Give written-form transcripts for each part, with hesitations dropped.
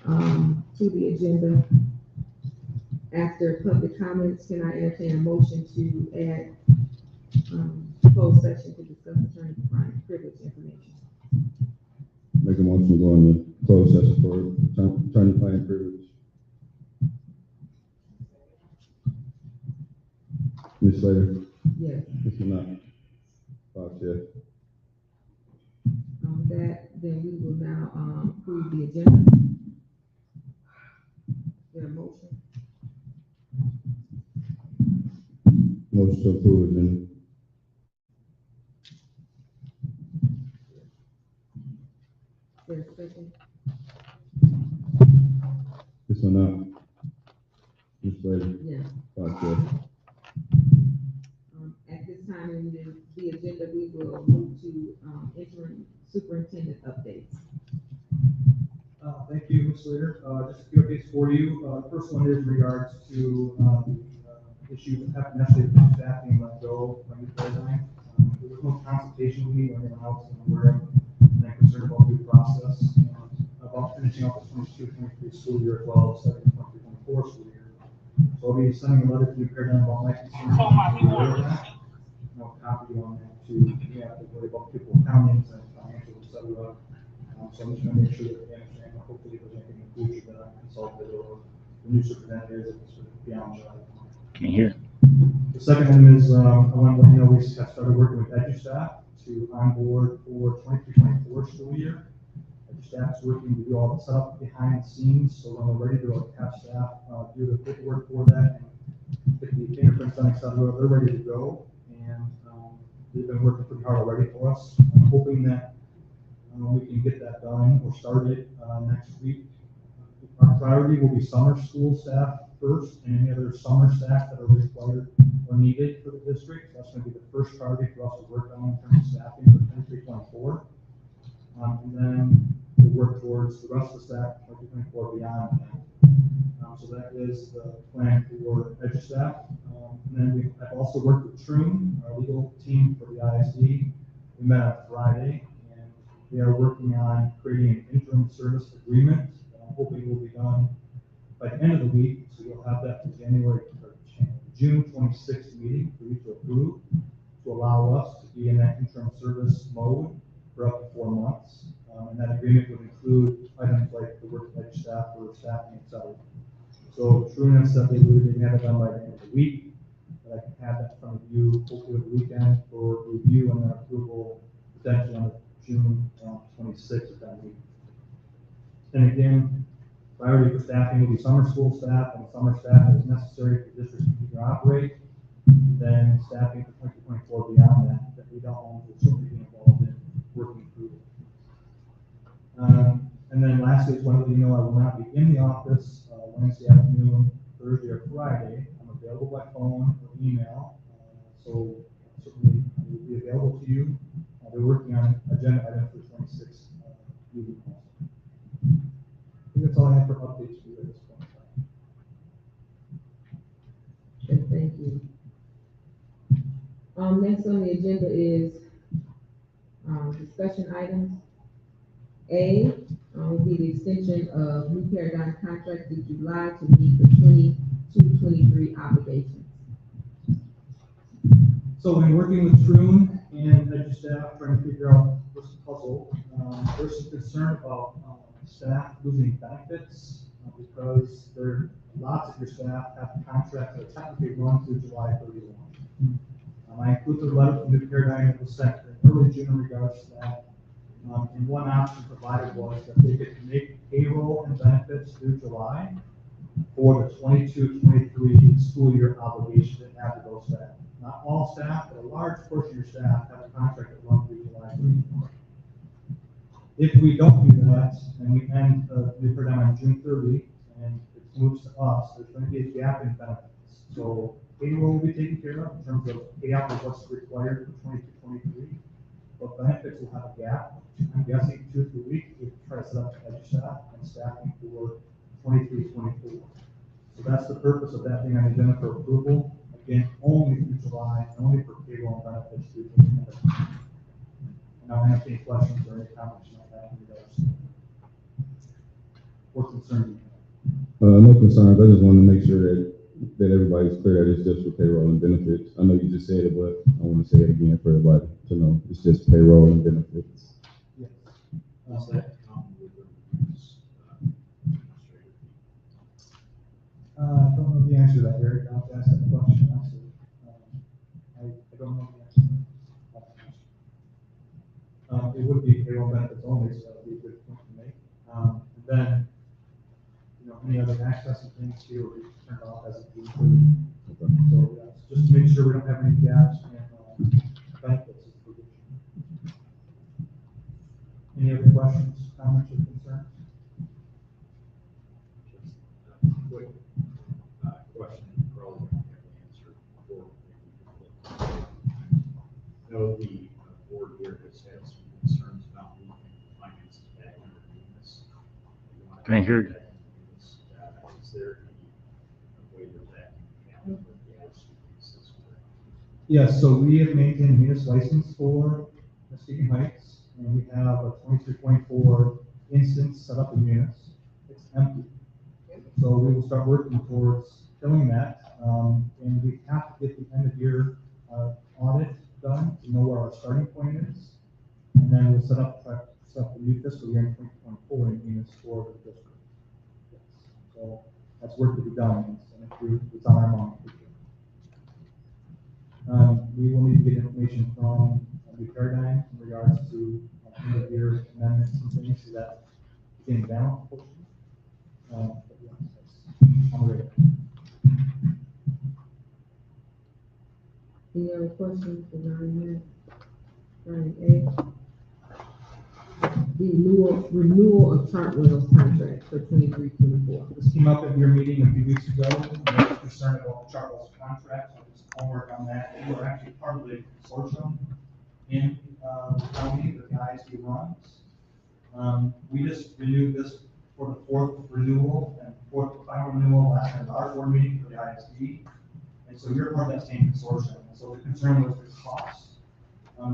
to the agenda. After public comments, can I entertain a motion to add, closed session to discuss attorney-client privilege information? Make a motion to go into closed session for attorney-client privilege. Ms. Slater? Yes. Mr. Knapp? Five yes. Then we will now, approve the agenda. Is there a motion? Motion to approve agenda. Is there a second? Mr. Knapp? Ms. Slater? Yes. Five yes. At this time in the agenda, we will move to, interim superintendent updates. Thank you, Ms. Slater. Just a few updates for you. The first one is in regards to the issue that happened yesterday with staff being let go by new paradigm. There was no consultation with me or anyone else I'm aware of, and I'm concerned about due process and about finishing up the 22-23 school year as well as the 23-24 school year. So I'll be sending a letter to new paradigm about my concerns. I'll copy on that to, you have to worry about people accountings and financials, et cetera. So I'm just gonna make sure that they understand, and hopefully if there's anything in the future that I consulted or the new superintendent is, it's beyond that. Can you hear? The second one is, I want to let you know, we have started working with EduStaff to onboard for 23-24 school year. EduStaff is working to do all the setup behind the scenes, so when we're ready to have staff, do the paperwork for that and get the fingerprints done, et cetera, they're ready to go. And, they've been working pretty hard already for us. I'm hoping that we can get that done or started next week. Our priority will be summer school staff first, and any other summer staff that are required or needed for the district. That's going to be the first priority for us to work on in terms of staffing for 23-24. And then we'll work towards the rest of the staff 23-24 beyond that. So that is the plan for EduStaff. And then I've also worked with Troon, our legal team for the ISD. We met on Friday. We are working on creating an interim service agreement that I'm hoping will be done by the end of the week. So you'll have that for June 26th meeting for you to approve to allow us to be in that interim service mode for up to 4 months. And that agreement would include items like the work like staff or staffing, et cetera. So True said they would have it done by the end of the week, but I can have that in front of you hopefully over the weekend for review and then approval potentially on the June 26th of that week. And again, priority for staffing will be summer school staff and summer staff as necessary for the district to continue to operate. Then staffing for 2024 beyond that we don't want will certainly be involved in working through. And then lastly, just wanted to let you know I will not be in the office Wednesday afternoon, Thursday, or Friday. I'm available by phone or email, so certainly I will be available to you. They're working on agenda item for 26 meeting. I think that's all I have for updates for you at this point in time. Okay, thank you. Next on the agenda is, discussion items. A, will be the extension of New Paradigm contract through July to meet the 22-23 obligations. So when working with Troon and EduStaff trying to figure out this puzzle, there's some concern about staff losing benefits because lots of your staff have contracts that technically run through July 31. I included a letter from New Paradigm that was sent in early June in regards to that. And one option provided was that they could make payroll and benefits through July for the 22-23 school year obligation that have to go staff. Not all staff, but a large portion of your staff have a contract that runs through July 31. If we don't do that, and we end New Paradigm on June 30, and it moves to us, there's going to be a gap in benefits. So payroll will be taken care of in terms of payout of what's required for 22-23. But benefits will have a gap. I'm guessing 2 or 3 weeks to try to set up EduStaff and staffing for 23-24. So that's the purpose of that being on the agenda for approval. Again, only through July, and only for payroll and benefits through July. And I'll answer any questions or any comments you might have in regards to that. What concerns you? No concerns. I just wanted to make sure that everybody's clear that it's just for payroll and benefits. I know you just said it, but I want to say it again for everybody to know. It's just payroll and benefits. Yes. Does that come with the rules, administrative? I don't know the answer to that, Eric. I'll have to ask that question, actually. I don't know the answer to that question. It would be payroll benefits only, so that would be a good point to make. And then, any other access and things here will be turned off as it be. Okay. So, just to make sure we don't have any gaps in benefits. Any other questions, comments, or concerns? Just a quick question, probably don't have the answer for. I know the board here has had some concerns about moving finances back into Munis. Can I hear you? Is there any way that can happen with the LCDs? Yes, so we have maintained Munis license for Muskegon Heights, and we have a 23-24 instance set up in Munis. It's empty. So we will start working towards filling that, and we have to get the end of year audit done to know where our starting point is. And then we'll set up the new fiscal year in 2024 in Munis for the district. So that's work to be done, and it's on our mind. We will need to get information from New Paradigm in regards to end of year amendments and things so that we can balance. But yeah, I'm ready. Any other questions for Ryan? Ryan A. The renewal of Chartwell's contract for 23-24. This came up at your meeting a few weeks ago, and I was concerned about Chartwell's contract, so I did some homework on that. We were actually part of the consortium in the county that the ISD runs. We just renewed this for the fourth renewal and fourth final renewal last at our board meeting for the ISD. And so you're part of that same consortium. And so the concern was the cost.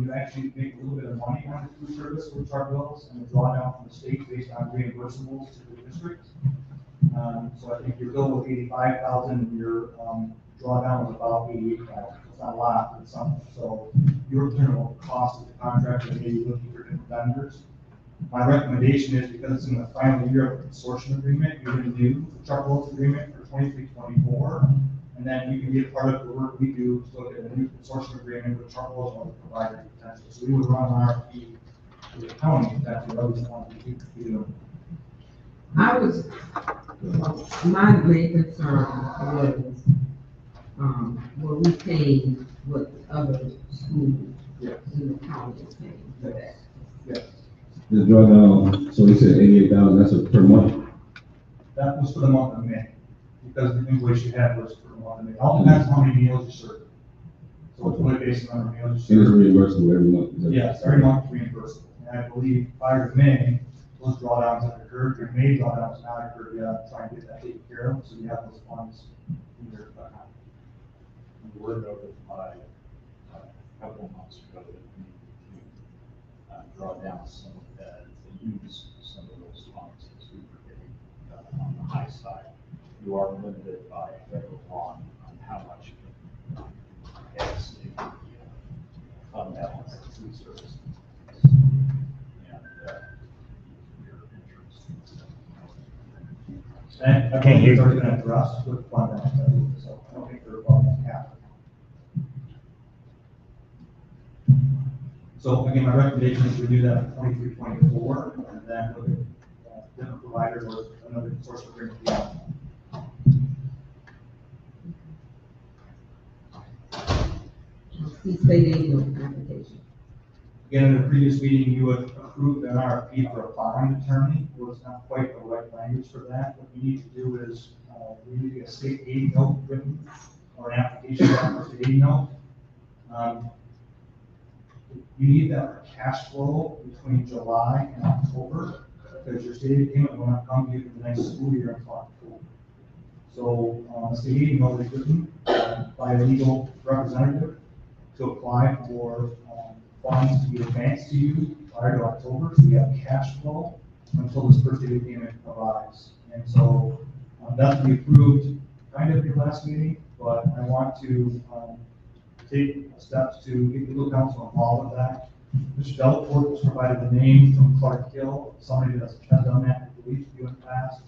You actually make a little bit of money on the food service with Chartwell's and the drawdown from the state based on reimbursables to the district. So I think your bill was 85,000 and your drawdown was about 88,000. It's not a lot, but it's something. So you're concerned about the cost of the contract and maybe looking for different vendors. My recommendation is because it's in the final year of the consortium agreement, you're going to do the Chartwell's agreement for 23-24. And then you can be a part of the work we do to look at a new consortium agreement with Chartwell's and other providers potentially. So we would run an RFP to the county if that's what others want to do. My main concern was, were we paying what other schools in the county is paying for that? Yes. The drawdown, so he said 88,000, that's per month? That was for the month of May, because the invoice you had was for the month of May. All depends on how many meals you serve. So it's really based on the number of meals you And it's serve. reimbursable every month? Is that- Yes, every month is reimbursable. And I believe prior to May, those drawdowns have occurred, your May drawdowns not occurred yet. I'm trying to get that taken care of, so you have those funds in your account. We were notified a couple of months ago that we need to draw down some of that, to use some of those funds as we were getting on the high side. You are limited by federal law on how much you can pass in the fund balance of food service. And your interest. And I Can't think hear it's you. already been addressed with fund balance, so I don't think they're above that cap. So again, my recommendation is to do that for 23-24, and then look at different providers or another source of agreement beyond. See state aid application. Again, in the previous meeting, you had approved an RFP for a bond attorney. It was not quite the right language for that. What you need to do is, we need to get a state aid note written, or an application for state aid note. You need that for cash flow between July and October, because your state aid payment will not come to you for the next school year until October. So, a state aid note is written by a legal representative to apply for funds to be advanced to you prior to October, so you have cash flow until this first due payment arrives. And so that we approved kind of your last meeting, but I want to take steps to get legal counsel involved with that. Mr. Delaporte has provided the name from Clark Hill, somebody that's done that, I believe, in the past.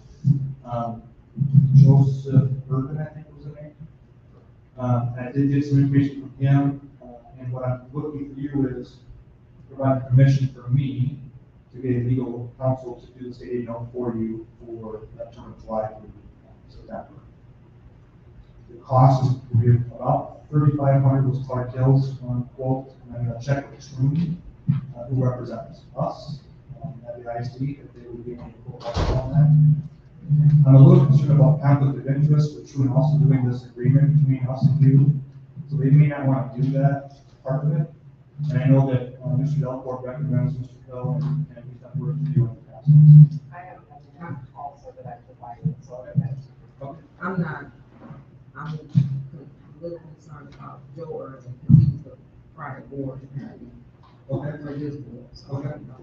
Joseph Urban, I think was the name. I did get some information from him, and what I'm looking for you is provide permission for me to get legal counsel to do the state aid note for you for that term of July through September. The cost is will be about $3,500 was Clark Hill's quote, and then a check with Troon, who represents us at the ISD, if they would be able to quote on that. I'm a little concerned about conflict of interest with Troon also doing this agreement between us and you, so they may not want to do that part of it. And I know that Mr. Delaporte recommends Mr. Hill, and he's done work with you in the past. I have a also that I provided, so that's. Okay. I'm a little concerned about Joe Irvin, because he's the prior board apparently. Okay. For this board, so I don't know.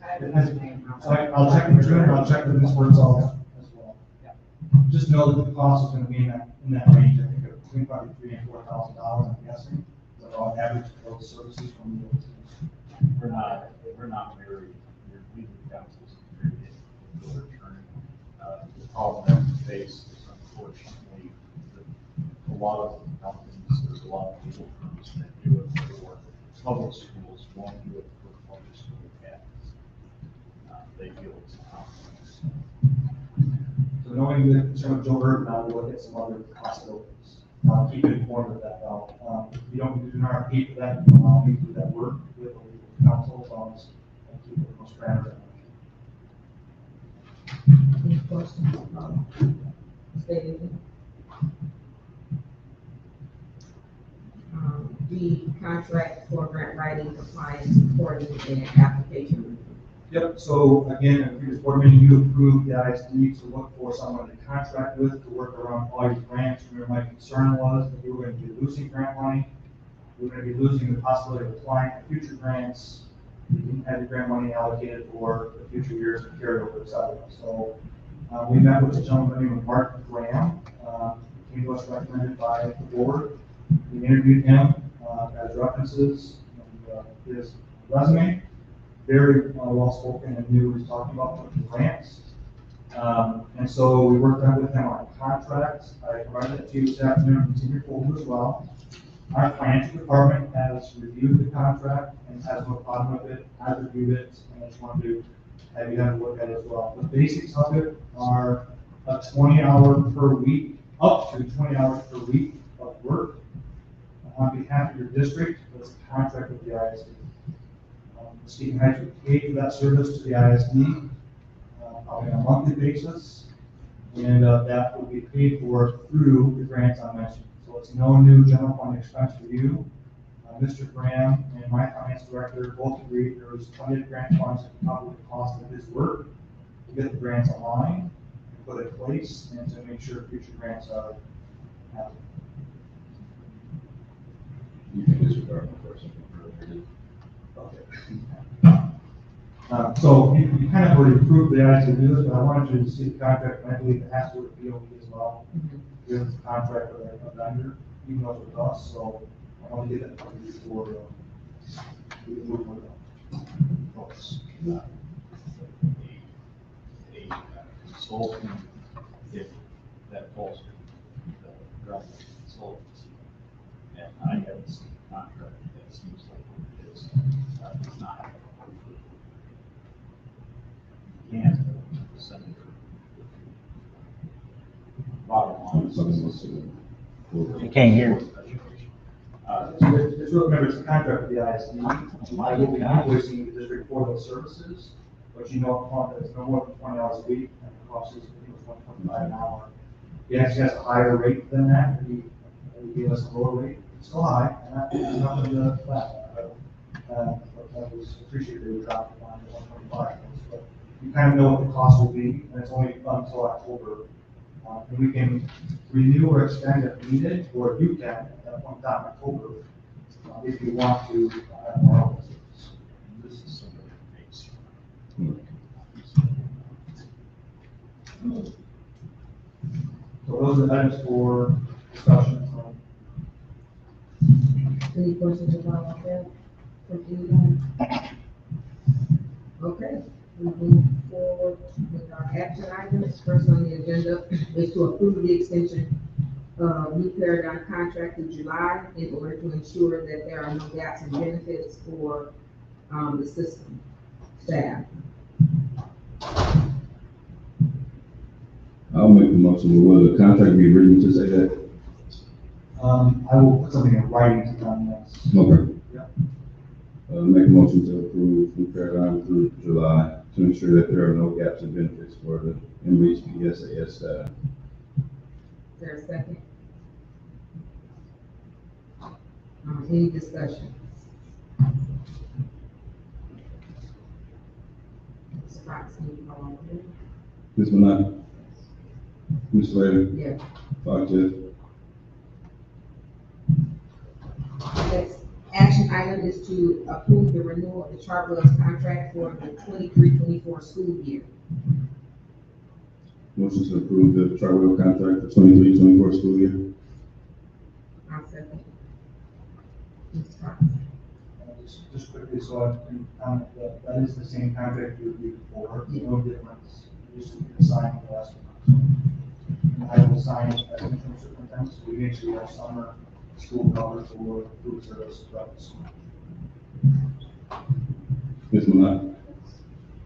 I have his name. So I'll check with Troon, I'll check with Ms. Birdsall as well. Yeah. Just know that the cost is gonna be in that range, I think, of between probably $3,000 and $4,000, I'm guessing. So on average, for those services from the. We're not married, your legal counsel's married to your attorney. The problem that we face is unfortunately, that a lot of companies, there's a lot of legal firms that do it for public schools, won't do it for public school academies. They feel it's a conflict. So knowing the concern of Joe Urban, I will look at some other possibilities. I'll keep you informed of that though. If you don't do an RFP for that, I'll need to do that work with the legal counsel, so I'll keep it most transparent. Any questions about state aid? The contract for grant writing, compliance, reporting, and application review. Yep, so again, at previous board meeting, you approved the ISD to look for someone to contract with to work around all your grants. Remember, my concern was that we were going to be losing grant money. We were going to be losing the possibility of applying for future grants. We didn't have the grant money allocated for the future years of carryover, et cetera. So we met with a gentleman named Mark Graham, came to us recommended by the board. We interviewed him, as references, and his resume. Very well spoken and knew what he was talking about with the grants. And so we worked out with him on contracts. I provided it to you this afternoon, it's in your folder as well. Our financial department has reviewed the contract and has no problem with it, has reviewed it, and I just wanted to have you have a look at it as well. The basics of it are a 20-hour per week, up to 20 hours per week of work on behalf of your district. That's a contract with the ISD. Muskegon Heights would pay for that service to the ISD on a monthly basis, and that will be paid for through the grants I mentioned. So it's no new general fund expense for you. Mr. Graham and my finance director both agreed there was plenty of grant funds to cover the cost of his work to get the grants aligned, and put in place, and to make sure future grants are happening. You can disregard my question. So you kind of already approved the ISD to do this, but I wanted you to see the contract, and I believe it has to with DOE as well. Give us a contract with a vendor, even though it's with us, so I want to get that for you before we move with them. Folks, a consultant, if that falls to the government consultancy, and I haven't seen a contract that seems like what it is, it's not. You can't send it. Bottom line. Something else to I can't hear. It's really, remember, it's a contract with the ISD. I will be invoicing the district for those services, but you know, upon that it's no more than 20 hours a week, and the cost is, I think it's $125 an hour. He actually has a higher rate than that, he gave us a lower rate, it's still high, and that is nothing to laugh at. But I was appreciated they would drop it down to 125, but you kind of know what the cost will be, and it's only until October. And we can renew or extend if needed, or you can, at that point in time, October, if you want to have more officers. This is something that makes are the items for discussion. Any questions about that from anyone? Okay, we move forward with our action items. First on the agenda is to approve the extension of New Paradigm contract through July in order to ensure that there are no gaps in benefits for, the system staff. I'll make the motion, will the contract be written to say that? I will put something in writing to them, yes. Okay. Yeah. Make a motion to approve New Paradigm through July to ensure that there are no gaps in benefits for the MHP SAS staff. Is there a second? Any discussion? Ms. Fox, can you call on the board? Ms. Minot? Ms. Slater? Yes. Fox, yes. Next action item is to approve the renewal of the Chartwell's contract for the 23-24 school year. Motion to approve the Chartwell contract for 23-24 school year. I'll second. Ms. Fox? Just quickly, so I can comment that is the same contract you reviewed before, no difference. You just need to sign the last one. And I will sign it as interim superintendent, so we make sure we have summer school coverage for food service throughout the summer. Ms. Minot?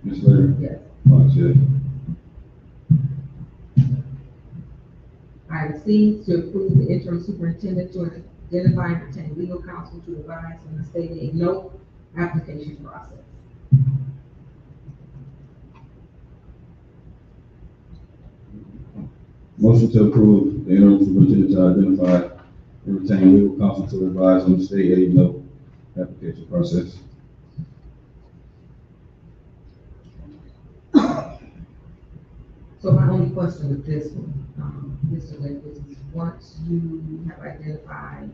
Ms. Slater? Yes. Fox, yes. Item C, to approve the interim superintendent to identify and retain legal counsel to advise on the state aid note application process. Motion to approve the interim superintendent to identify and retain legal counsel to advise on the state aid note application process. So my only question with this one, Mr. Lake, is once you have identified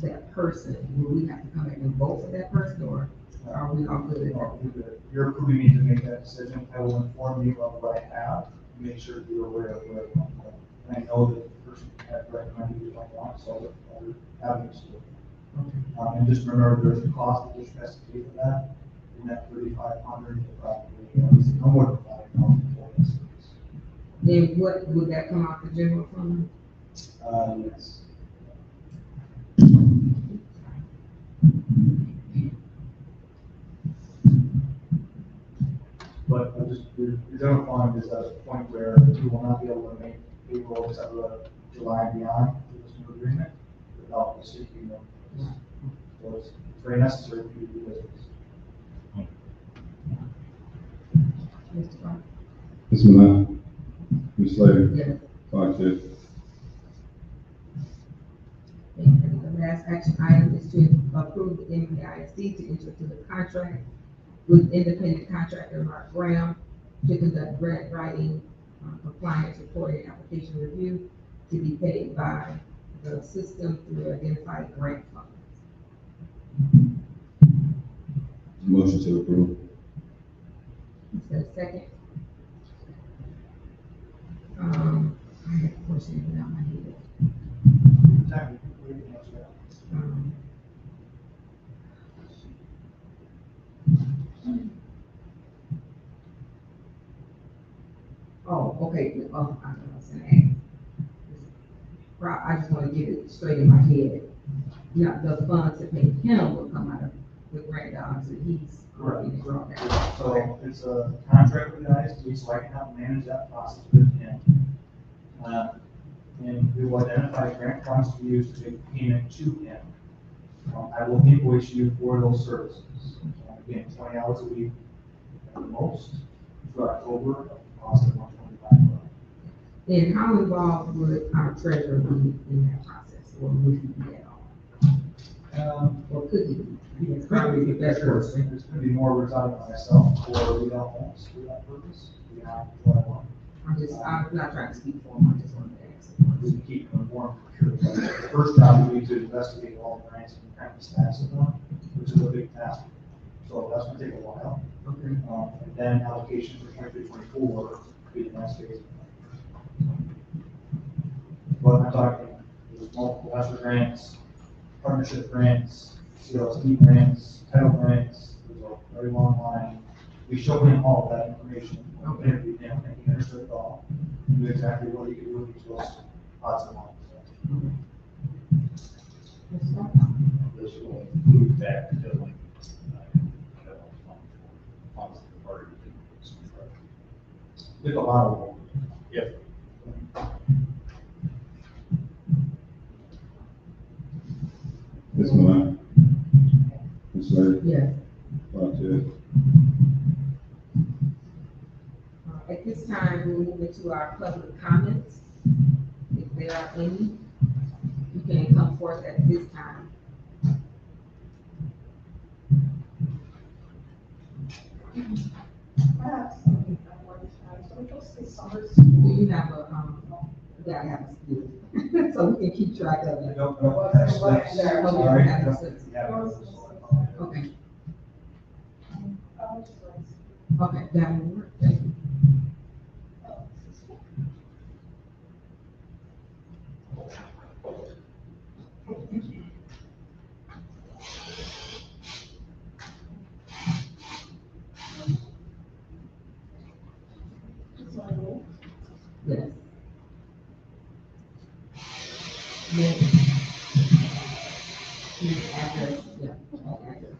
that person, will we have to come back and vote for that person, or are we all good at that? You're approving me to make that decision. I will inform you of what I have, make sure you're aware of where I'm going. And I know that the person had recommended you don't want, so other avenues to it. And just remember, there's a cost that district has to pay for that, and that 3,500, probably, no more than 5,000 for this. Then what, would that come out the general fund? Yes. But I just, the general fund is at a point where we will not be able to make payroll except for July and beyond for this new agreement without the city, So it's very necessary for you to do business. Mr. Fox? Ms. Minot? Ms. Slater? Yes. Fox, yes. And the last action item is to approve the MPISD to enter into the contract with independent contractor Mark Graham to conduct grant writing, compliance reporting, application review to be paid by the system through identified grant funds. Motion to approve. Is there a second? I have a question without my head. Exactly. We can answer that. Oh, okay, oh, I know what I was gonna ask. I just wanna get it straight in my head. Now, the funds that pay him will come out of the grant dollars that he's already drawn down. So it's a contract with the ISD, so I can help manage that process with him. And we will identify grant funds to use to make payment to him. I will invoice you for those services. Again, 20 hours a week at the most for October, cost of $125. And how involved would our treasurer be in that process, or would he be at all? Or could he be? He's probably the best person. There's going to be more residing on myself or without homes for that purpose. Beyond what I want. I'm not trying to speak for him, I just wanted to ask. We can keep them informed for sure. The first job would be to investigate all the grants and kind of stats of them, which is a big task. So that's gonna take a while. Okay. And then allocation for 23-24 would be the next phase. but I'm talking multiple ESSER grants, partnership grants, CLSD grants, title grants, there's a very long line. We showed him all of that information, we interviewed him, and he understood it all. He knew exactly what he could do with those lots of money. This will include that filling, federal fund for funds that are already been constructed. Did a lot of work. If Ms. Milan? Ms. Larry? Yes. Yes. At this time, we'll move into our public comments. If there are any, you can come forth at this time. Do you have a, you gotta have a skill, so we can keep track of it. Nope, nope, that's, Sorry. Okay, okay, that will work, thank you. Yes. Yes. Yes, address, yeah, address.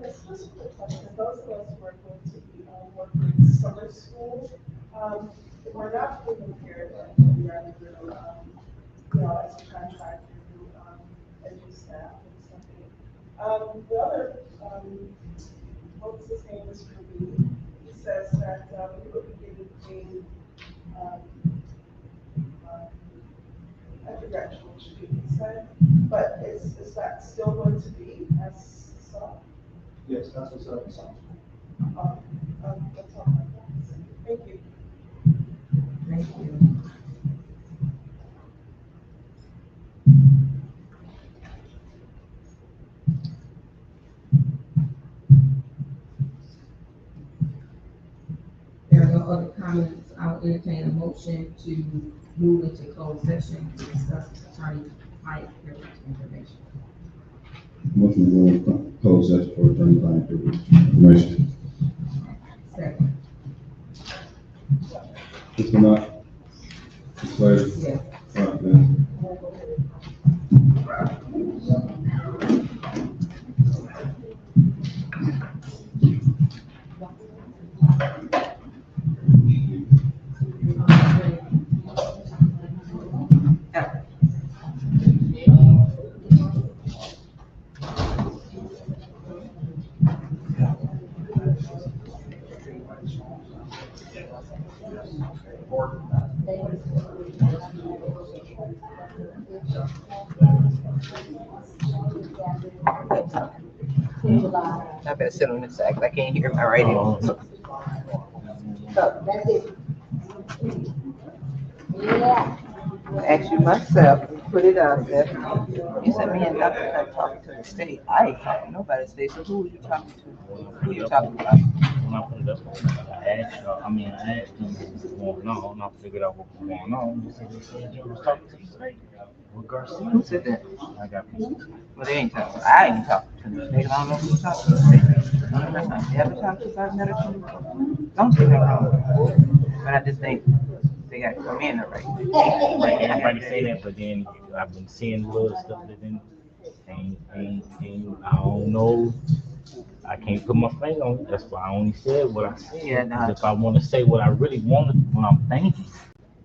Yes, just a quick question. Those of us who are going to be working summer school, we're not fully prepared, but we are through, as a contractor, as your staff and something. The other, what's his name, Mr. B, he says that we will be getting paid, I forgot what he said, but is that still going to be as so? yes, that's what's up, so. That's all I got to say. Thank you. Thank you. There are no other comments. I will entertain a motion to move into closed session to discuss attorney-client privilege information. Motion to go into closed session for attorney-client privilege information. Second. Ms. Milan? Ms. Larry? Yes. Yes. I better sit on this side 'cause I can't hear my radio. Oh, So that's it. Yeah. Ask you myself, put it out there. You said me and Dr. Cut talking to the state. I ain't talking to nobody state, so who are you talking to? Who you talking about? when I put it up, I asked y'all, I asked them what was going on, and I figured out what was going on. They said you was talking to the state with Garcia. Who said that? I got pieces. Well, they ain't talking. I ain't talking to the state. I don't know who talking to the state. You ever talked about medical? Don't say that wrong. But I just think they got to come in already. Right, everybody say that, but then I've been seeing little stuff that then ain't, I don't know. I can't put my finger on it. That's why I only said what I said. Yeah, nah. 'Cause if I want to say what I really wanted, what I'm thinking,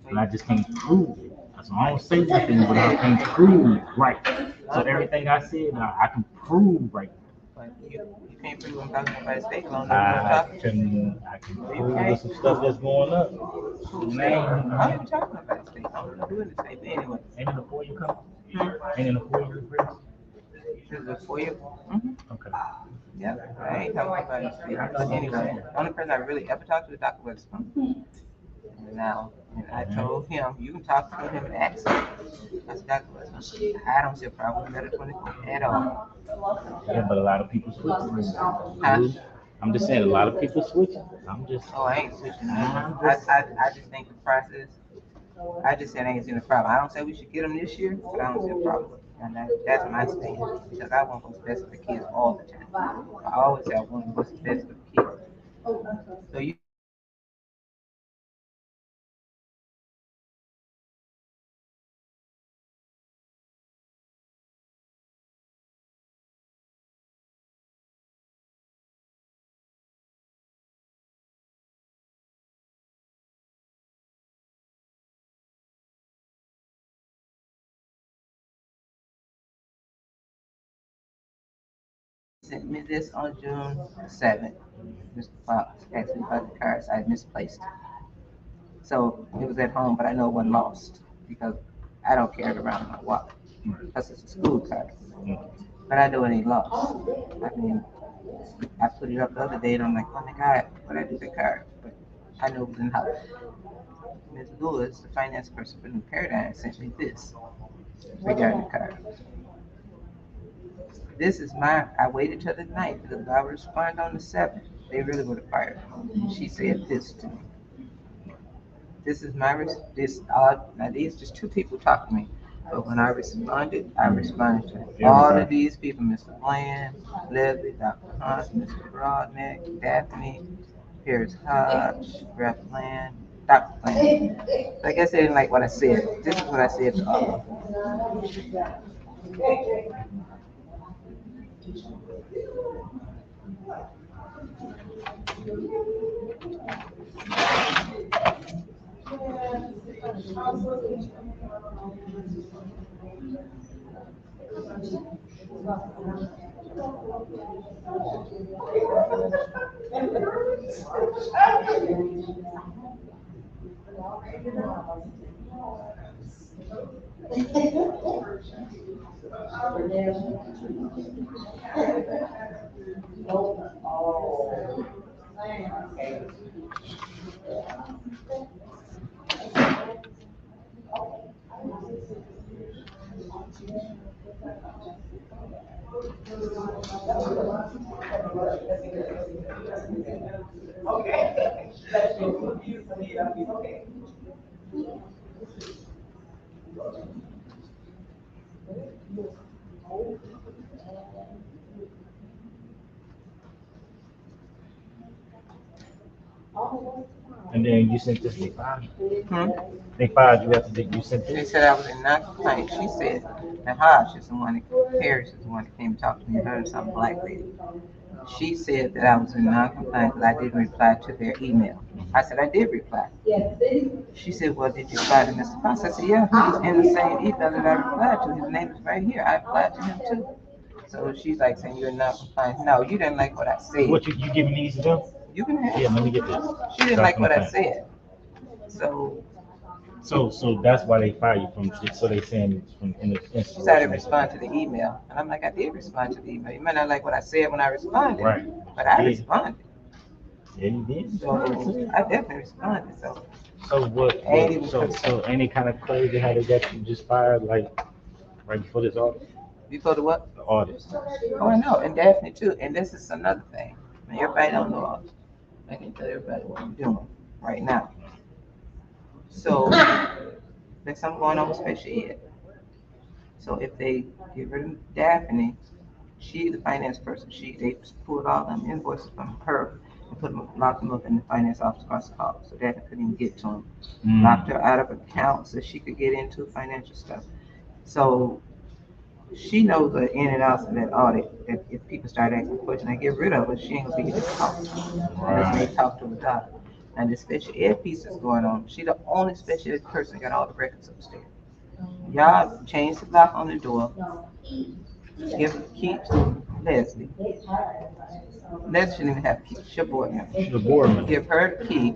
and I just can't prove it. So I don't say nothing, but I can prove right. So everything I said, I can prove right. But you can't prove I'm talking about the state law, no, you're talking. I can prove there's some stuff that's going up. Man, I'm even talking about the state law, I'm not doing the state, but anyway. ain't in the 4-year coming? Ain't in the 4-year race? This is a 4-year. Mm-hmm. Okay. Yeah, I ain't talking about the state, but anyway, the only person I really ever talked to is Dr. Weatherspoon. Now, and I told him, you can talk to him and ask him. I said, Dr. Weatherspoon, I don't see a problem with Metal 24 at all. Yeah, but a lot of people switching. Huh? I'm just saying, a lot of people switching. I'm just. Oh, I ain't switching. I just think the process, I just said I ain't seen a problem. I don't say we should get them this year, but I don't see a problem with it. And that's my stand, because I want what's best for the kids all the time. I always say I want what's best for the kids. So you sent me this on June 7th. Mr. Fox asked me about the cards. I misplaced it. So it was at home, but I know it wasn't lost because I don't carry it around in my wallet because it's a school card. But I know it ain't lost. I mean, I put it up the other day and I'm like, oh my God, what I do with the card? But I know it was in the house. Ms. Lewis, the finance person for New Paradigm, sent me this regarding the card. This is I waited till the night because if I would respond on the 7th, they really would have fired me. She said this to me. This is now these just two people talking to me. But when I responded to all of these people, Mr. Bland, Leslie, Dr. Hunt, Mr. Broadneck, Daphne, Pierce Hodge, Rep. Bland, Dr. Bland. So I guess they didn't like what I said. This is what I said to all of them. And then you sent this to 5. Hmm? They fired you after you sent They this. said I was in non-compliance. She said, now Hodge is the one that, Paris is the one that came and talked to me about some black lady. She said that I was in non-compliance because I didn't reply to their email. I said, I did reply. She said, well, did you reply to Mr. Fox? I said, yeah, he's in the same email that I replied to. His name is right here. I replied to him too. So she's like saying you're in non-compliance. No, you didn't like what I said. What you giving these to them? You can have Yeah, it. let me get this. She didn't like what I said. So So that's why they fire you from. So they saying it's from in the she institution. started to respond to the email. And I'm like, I did respond to the email. You might not like what I said when I responded. Right. But I Yeah. responded. Yeah, you did. So I definitely responded. So what? Ain't even So any kind of crazy how they got you just fired like right before this audit? Before the what? The audit. Oh, I know, and Daphne too. And this is another thing. Now, everybody don't know all this. I can tell everybody what I'm doing right now. So there's something going on with special ed. So if they get rid of Daphne, she the finance person. They pulled all them invoices from her and locked them up in the finance office across the hall. So Daphne couldn't even get to them. Locked her out of account so she could get into financial stuff. So she knows the in and outs of that audit. That if people start asking questions, I get rid of her. She ain't gonna be able to talk. Unless they talk to a doctor. And the special ed piece is going on. She the only special ed person that got all the records upstairs. Y'all change the lock on the door. Give the key to Leslie. Leslie shouldn't even have a key. She's your board member. She's a board member. Give her the key.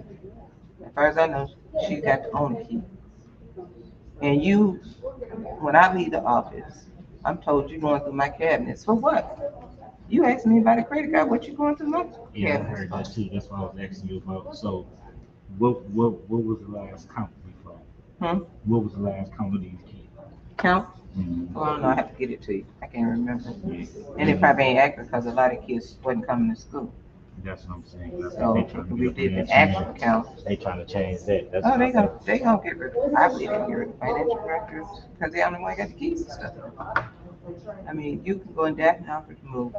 As far as I know, she got to own the key. And you, when I leave the office, I'm told you're going through my cabinets. For what? You asked me about a credit card. What you going through my Yeah, I cabinets heard for? that too. That's why I was asking you about. So, what was the last count before? Hmm? What was the last count of these keys? Count? Mhm. Well, I don't know. I have to get it to you. I can't remember. And it probably ain't accurate because a lot of kids wasn't coming to school. That's what I'm saying. That's So what they trying to we get up did in the that actual change. count. They trying to change that. That's Oh, what they I gonna, think. they gonna get rid of, I believe they get rid of financial directors, because they only one got the keys and stuff. I mean, you can go in Daphne office to move,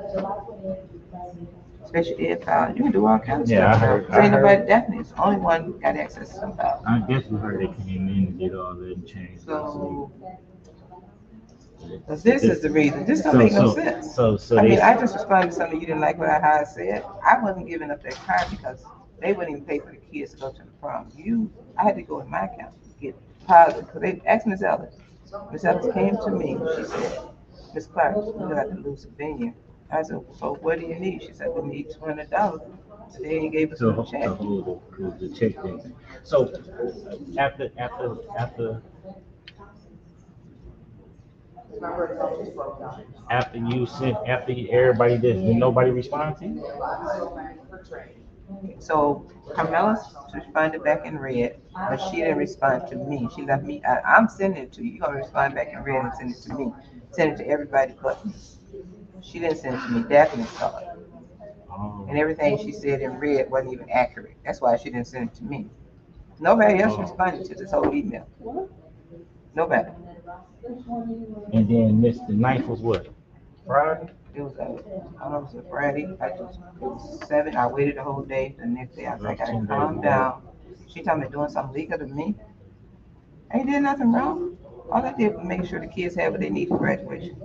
special ed file, you can do all kinds of Yeah, I stuff. heard- So I ain't heard- nobody, Daphne's the only one got access to some files. I definitely heard they came in and did all that and changed. So, this is the reason, this don't make no sense. So I they. mean, I just responded to something you didn't like what I said. I wasn't giving up that card because they wouldn't even pay for the kids to go to the prom. I had to go in my account to get deposit, because they asked Ms. Ellis. Ms. Ellis came to me, she said, Ms. Clark, we got to lose a venue. I said, so what do you need? She said, we need $200. They ain't gave us To no check. hold the check thing. So after everybody did nobody respond to you? So Carmela responded back in red, but she didn't respond to me. She left me, I'm sending it to you. You're gonna respond back in red and send it to me. Send it to everybody but me. She didn't send it to me. Daphne saw it. And everything she said in red wasn't even accurate. That's why she didn't send it to me. Nobody else responded to this whole email. Nobody. And then the ninth was what? Friday? It was I don't know, it was a Friday. It was 7. I waited the whole day. The next day I was like, I gotta calm down. She told me doing something legal to me. I ain't did nothing wrong. All I did was make sure the kids had what they need for graduation.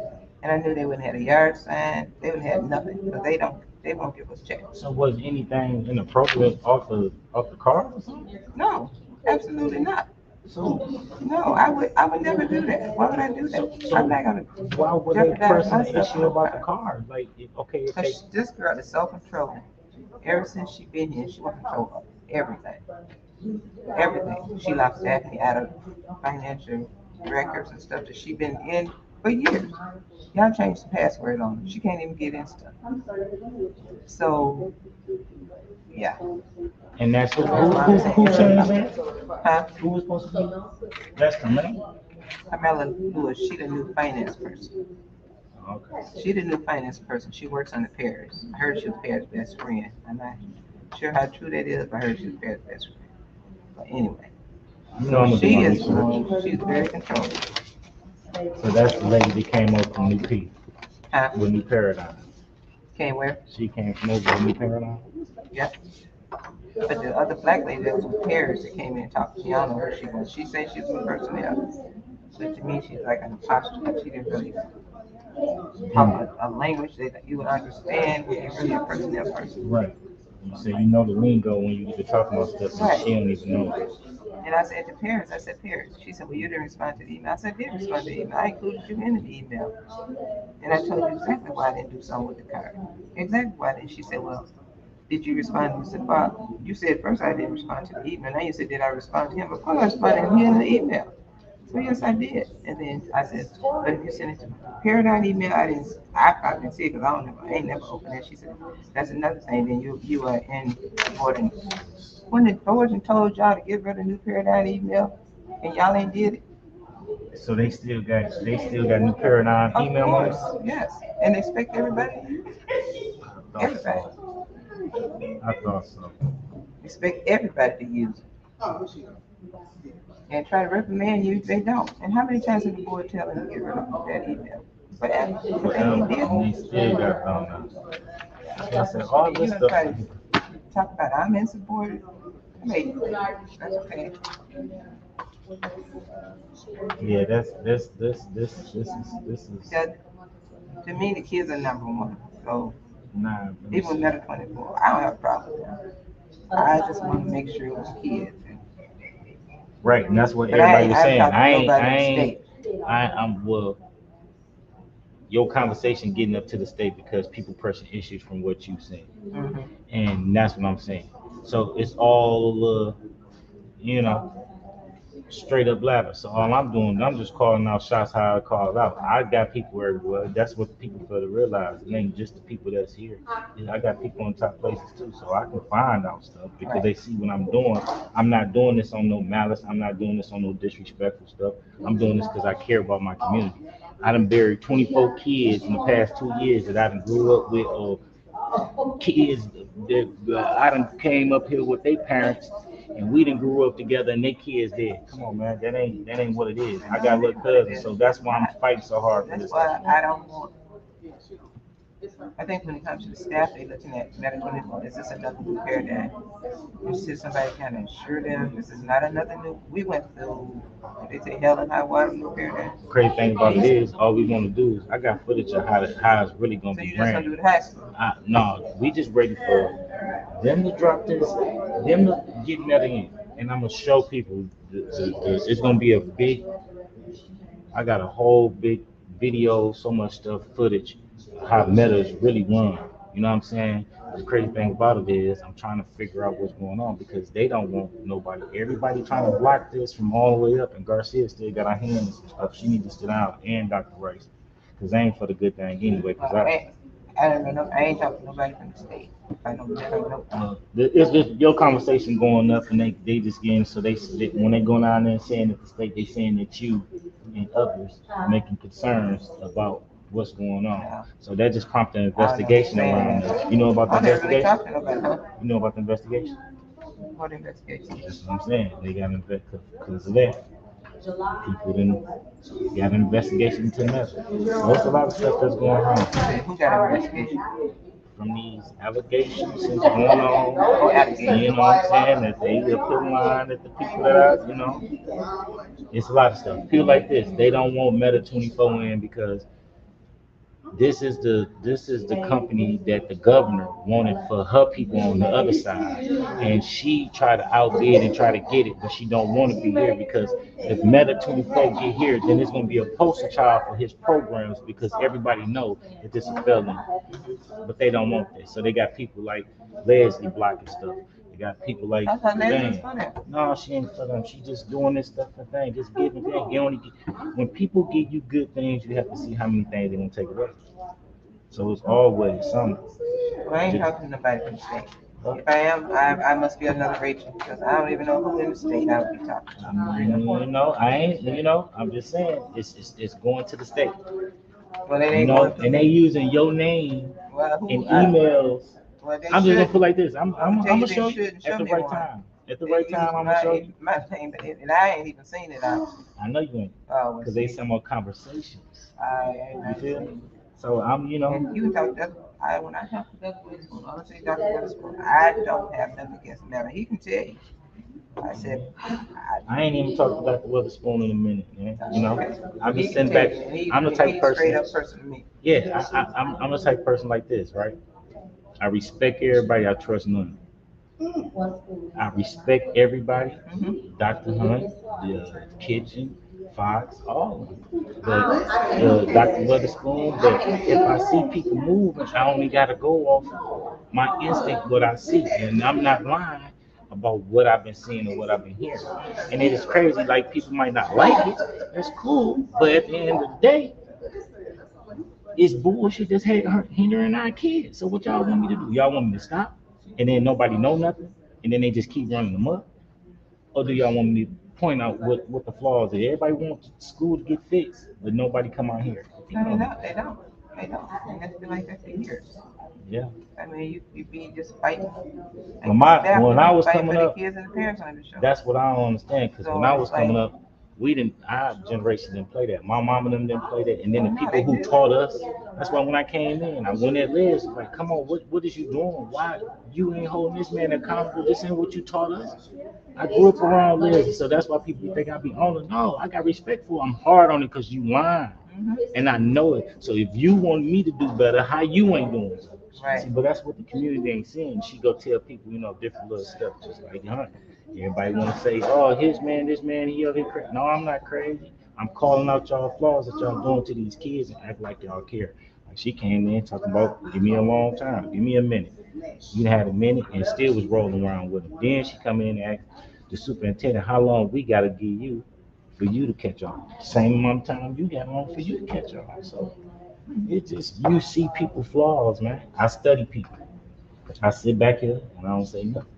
And I knew they wouldn't have a yard sign. They wouldn't have nothing, because they won't give us checks. So was anything inappropriate off the car or something? No, absolutely not. So No, I would never do that. Why would I do that? I'm not gonna why would they jeopardize press an myself. issue about the car? Like, okay, if they, Because this girl is self-controlling. Ever since she been here, she want control of everything. Everything. She locks Daphne out of financial records and stuff that she been in for years. Y'all changed the password on her. She can't even get in stuff. So, yeah. and that's who changed that? Huh? Who was supposed to be? That's Camille? Carmela Lewis, she the new finance person. Okay. She the new finance person. She works on the Paris. I heard she was Paris' best friend. I'm not sure how true that is, but I heard she was Paris' best friend. But anyway, You know I'm gonna do she my is, research. she's very controlling. So that's the lady that came up from New P, Huh? with New Paradigm. Came where? She came from over with New Paradigm? Yep. But the other black lady that was with Paris that came in and talked to me, I don't know who she was. She said she was a personnel. But to me, she's like an imposter. She didn't really talk a language that you would understand when you're really a personnel person. Right. You say you know the lingo when you get to talking about stuff, Right. so she don't even know it. And I said to Paris, She said, well, you didn't respond to the email. I said, I did respond to the email. I included you in the email. And I told you exactly why I didn't do something with the card. Exactly why I didn't. She said, well, did you respond? I said, well, you said first I didn't respond to the email. Now you said, did I respond to him? Of course I responded to him in the email. So yes, I did. And then I said, but if you send it to the Paradigm email, I probably didn't see it because I ain't never opened it. She said, that's another thing. Then you are in boarding. When the Georgian told y'all to get rid of New Paradigm email and y'all ain't did it? So they still got New Paradigm Of email course, on it? yes. And expect everybody to use it. Everybody. I thought so. Expect everybody to use it. And try to reprimand you if they don't. And how many times have the board tell them to get rid of that email? But they ain't did And it. they still got found out. I said, all You this know, try stuff. to talk about I'm insubordinate. Hey, that's okay. Yeah, this is That, to me, the kids are number one. So nah. even with Meta 24, I don't have a problem with that. I just want to make sure it was kids. Right, and that's what But I everybody was saying. talked to nobody in the state. well, your conversation getting up to the state because people pressing issues from what you saying, Mhm. and that's what I'm saying. So it's all you know, straight up blabber. So all I'm doing, I'm just calling out shots how I call out. I got people everywhere. That's what the people fail to realize. It ain't just the people that's here. I got people in top places too, so I can find out stuff because they see what I'm doing. I'm not doing this on no malice. I'm not doing this on no disrespectful stuff. I'm doing this because I care about my community. I done buried 24 kids in the past 2 years that I done grew up with, or kids that I done came up here with their parents, and we done grew up together, and their kids there. Come on, man, that ain't what it is. I got little cousins, so that's why I'm fighting so hard for That's this why stuff. I don't want. I think when it comes to the staff, they're looking at medical uniform. Is this another new paradigm? Should somebody kind of assure them this is not another new? We went through, what they say, hell and high water new paradigm. Crazy thing about it is, all we want to do is, I got footage of how it's really gonna So be you just gonna ran. do the high school? No, we just ready for them to drop this, them to get that in, and I'm gonna show people. It's gonna be a big. I got a whole big video, so much stuff, footage, how Meta is really run. You know what I'm saying? The crazy thing about it is, I'm trying to figure out what's going on because they don't want nobody. Everybody trying to block this from all the way up, and Garcia still got her hand in some stuff. She needs to sit down, and Dr. Rice, because they ain't for the good thing anyway. Because I don't know. I ain't talking to nobody from the state. I know. it's just your conversation going up, and they just getting, so when they go down there and saying that the state, they saying that you and others making concerns about what's going on. So that just prompted an investigation around this. You know about the I never really investigation? talked to nobody, huh? You know about the investigation? What investigation? That's what I'm saying. They got an investigation because of that. People didn't got an investigation into that. So there's a lot of stuff that's going on Who got an investigation? from these allegations that's going on. You know what I'm saying? That they put line at the people that are, it's a lot of stuff. People like this, they don't want Meta 24 in because this is the company that the governor wanted for her people on the other side, and she tried to outbid and try to get it, but she don't want to be here because if Meta 24 get here, then it's going to be a poster child for his programs because everybody know that this is felony, but they don't want this, so they got people like Leslie blocking stuff. They got people like, I thought Leslie was dang, for that. no, she ain't for them. She just doing this stuff and thing, just giving things. You only when people give you good things, you have to see how many things they're gonna take away. So it's always something. Well, I ain't talking to nobody from the state. If I am, I must be another Rachel because I don't even know who in the state I would be talking to. I ain't. I'm just saying, it's going to the state. Well, they ain't going to And they using your name in emails. Well, they I'm just gonna put like this. I'm tell gonna you show they you shouldn't show at the me right one. time. At the They right time, I'm gonna show you. my name, and I ain't even seen it. I know you ain't, Oh, because they some more conversations. I You feel me? So I'm, And you talk that when I talk to Doug Witherspoon, honestly, Dr. Witherspoon, I don't have nothing against Meta. He can tell you. I said, I ain't even talked to Dr. Witherspoon in a minute, man. I'm just sitting tell back. you, I'm the type of straight person. up person to me. Yeah, I'm the type of person like this, right? I respect everybody. I trust none. I respect everybody. Mm-hmm. Dr. Hunt, the Kitchen, Fox, all of them. But Dr. Witherspoon, but if I see people moving, I only got to go off my instinct, what I see. And I'm not lying about what I've been seeing and what I've been hearing. And it is crazy, like people might not like it. It's cool. But at the end of the day, it's bullshit that's hindering our kids. So what y'all want me to do? Y'all want me to stop? And then nobody know nothing? And then they just keep running them up? Or do y'all want me to point out what the flaws is? Everybody wants school to get fixed, but nobody come out here. No, they don't. And that's been like that for years. Yeah. I mean, you be just fighting. When I was coming up, kids and the parents on the show. that's what I don't understand. Because So when I was it's like- coming up, our generation didn't play that. My mom and them didn't play that. And then the people who taught us, that's why when I came in, I went at Liz, like, come on, what is you doing? Why you ain't holding this man accountable? This ain't what you taught us. I grew up around Liz, so that's why people think I be on it. No, I got respect for it. I'm hard on it because you lying. Mhm. And I know it. So if you want me to do better, how you ain't doing it? Right. See, but that's what the community ain't seeing. She go tell people, different little stuff, just like Everybody want to say, oh, this man, he over here crazy. No, I'm not crazy. I'm calling out y'all flaws that y'all doing to these kids and act like y'all care. Like she came in talking about, give me a long time, give me a minute. You had a minute and still was rolling around with them. Then she come in and ask the superintendent, how long we gotta give you for you to catch on? Same amount of time you got on for you to catch on. So it just, you see people flaws, man. I study people. I sit back here and I don't say nothing.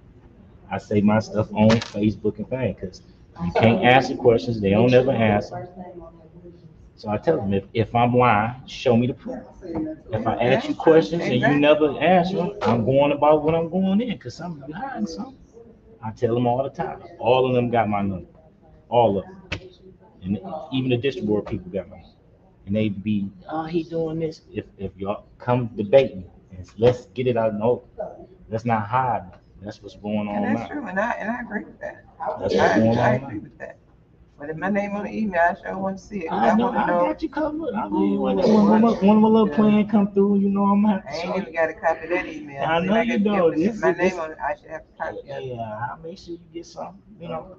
I say my stuff on Facebook and things because you can't answer questions. They don't ever answer. So I tell them, if I'm lying, show me the proof. If I ask you questions and you never answer them, I'm going about what I'm going in because I'm behind something. I tell them all the time. All of them got my number. All of them. And even the district board people got my number. And they be, oh, he doing this. If y'all come debate me, and let's get it out of the open. Let's not hide. That's what's going on And that's now. true, and I agree with that. That's what's going I on agree now. with that. But if my name on the email, I sure want to see it. 'Cause I know, want to I know. got you covered. I mean, when my little plan come through, you know I'm gonna have to I ain't show even you. got a copy of that email. I See, know if you get don't. my This- name on it, I should have a copy of it. Yeah, I'll make sure you get something. You know,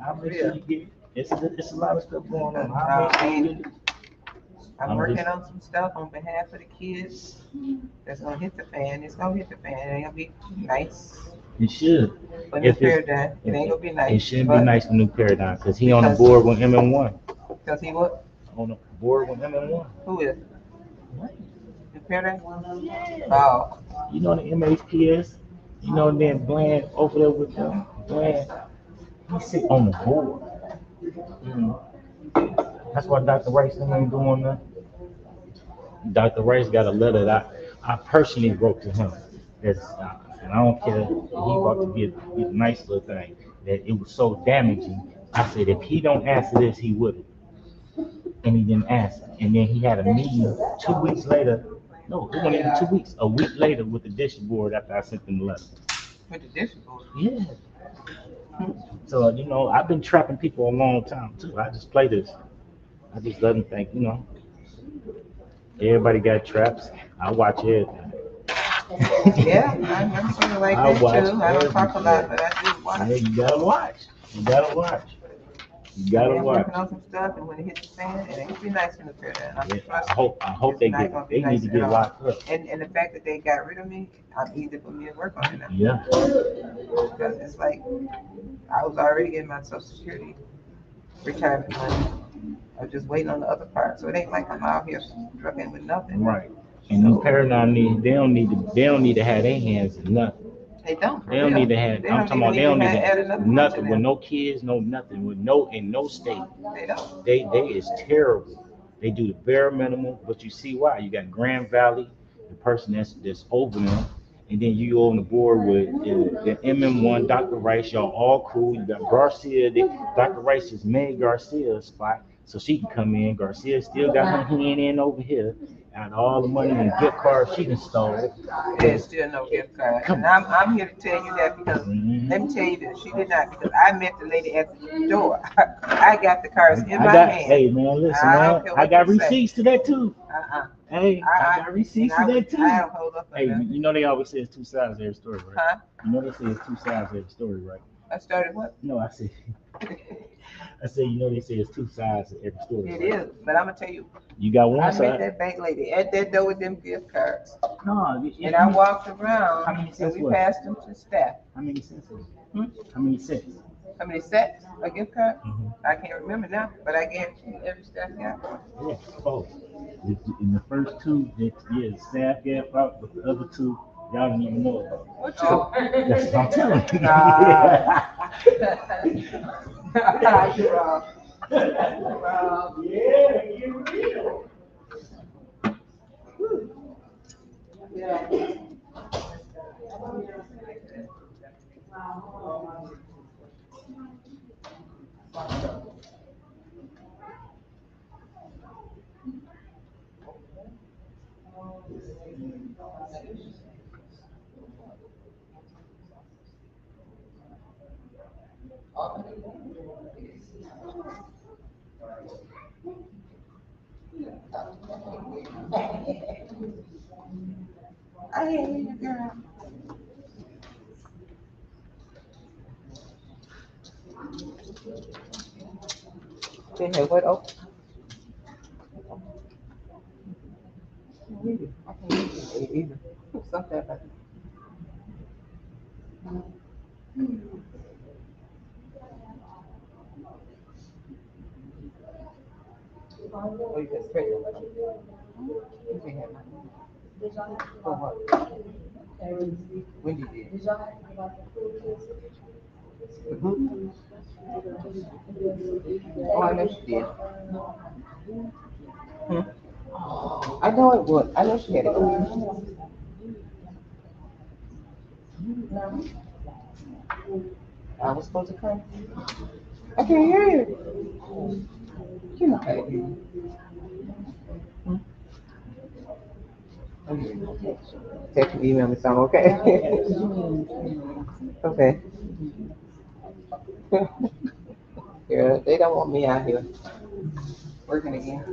I'll make sure you get it. It's a lot of stuff going on. I'll make sure you get it. I'm I'm working just- on some stuff on behalf of the kids that's gonna hit the fan. It's gonna hit the fan. It ain't gonna be nice You should. for New If it's- Paradigm. It ain't gonna be It nice. shouldn't be but- nice for New Paradigm because he on the Because- board with MM1. Cause he what? On the board with MM1. Who is? New Paradigm? Oh, You know the MHPS. You know then Bland over there with them. Bland, he sit on the board. That's why Dr. Rice ain't doing nothing. Dr. Rice got a letter that I personally wrote to him. And I don't care. He about to get a nice little thing. That it was so damaging. I said if he don't answer this, he wouldn't. And he didn't answer. And then he had a meeting 2 weeks later. No, it wasn't even 2 weeks. A week later with the district board after I sent them the letter. with the district board. Yeah. So you know, I've been trapping people a long time too. I just play this. I just let them think, you know. Everybody got traps. I watch everything. Yeah, I'm sort of like I that watch too. I don't talk a lot, everything. but I do watch. Yeah, you gotta watch. You gotta watch. You gotta I'm watch. working on some stuff, and when it hits the fan, it ain't gonna be nice in the Paradigm. Yeah, I hope they It's not get. gonna be They need to nice get at all. locked up. And the fact that they got rid of me, I'm easy for me to work on it now. Yeah. Because it's like, I was already getting my Social Security retirement money. I was just waiting on the other part. So it ain't like I'm out here struggling with nothing. Right. And New Paradigm they don't need to have their hands in nothing. They don't. for They don't real. need to have. They I'm don't talking about they don't even need add to another nothing function with in. no kids, no nothing with no in no state. They don't. They is terrible. They do the bare minimum, but you see why. You got Grand Valley, the person that's over them, and then you on the board with the MM1, Dr. Rice, y'all all cool. You got Garcia, Dr. Rice just made Garcia a spot so she can come in. Garcia still got her hand in over here. And all the money and gift cards she done stole. There's still no gift card. And I'm here to tell you that because, Mhm. let me tell you this, she did not, because I met the lady at the door. I got the cards in my hand. Hey man, listen I don't man, care I what got you say. receipts to that too. Uh-uh. Hey, I got receipts to that I too. don't hold up for Hey, nothing. you know they always say it's two sides of every story, right? Huh? You know they say it's two sides of every story, right? I started what? No, I said, you know they say it's two sides of every story. It right? is, but I'm gonna tell you, You got one I met side. that bank lady at that door with them gift cards. No, And I walked How around many and cents we was it? passed them to staff. How many cents? Was it? Hmm? How many cents? How many sets? A gift card? Mhm. I can't remember now, but I guarantee every staff got one. Yeah, both. In the first two, the staff gave out, but the other two, y'all didn't even know about. What Oh. That's what I'm telling you. You're wrong. I hear you, girl. They have what open? I can't read it either. Something about it. Oh, you can spread it. You can have mine. For what? When you did? The group? Oh, I know she did. Hmm. I know it would. I know she had it. I was supposed to come. I can't hear you. You know how to hear you. Hmm? Oh, yeah. Text me, email me something, okay? Okay. Yeah, they don't want me out here working again.